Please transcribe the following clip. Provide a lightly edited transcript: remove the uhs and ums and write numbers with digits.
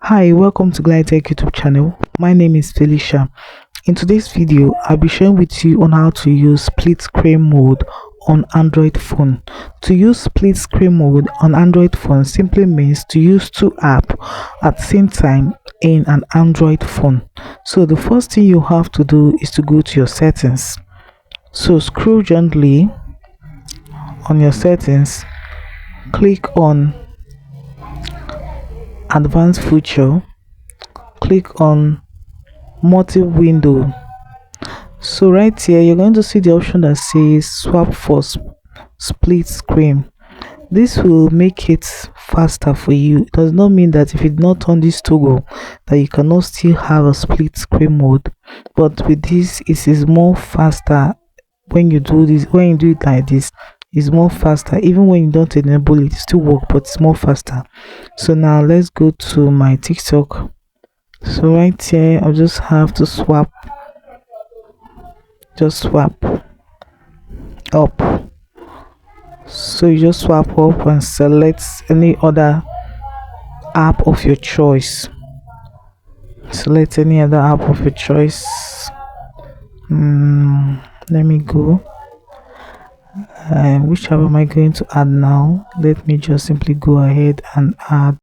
Hi, welcome to Glide Tech YouTube channel. My name is Felicia. In today's video, I'll be sharing with you on how to use split screen mode on Android phone. To use split screen mode on Android phone simply means to use two apps at the same time in an Android phone. So the first thing you have to do is to go to your settings. So scroll gently on your settings, click on advanced feature, click on multi-window. So right here you're going to see the option that says swap for split screen. This will make it faster for you. It does not mean that if you do not turn this toggle that you cannot still have a split screen mode, but with this it is more faster. When you do this, when you do it like this, it's more faster. Even when you don't enable it, it still work, but it's more faster. So now let's go to my TikTok. So right here I'll just have to swap up. So you just swap up and select any other app of your choice. Select any other app of your choice. Let me go. Which app am I going to add now? Let me just simply go ahead and add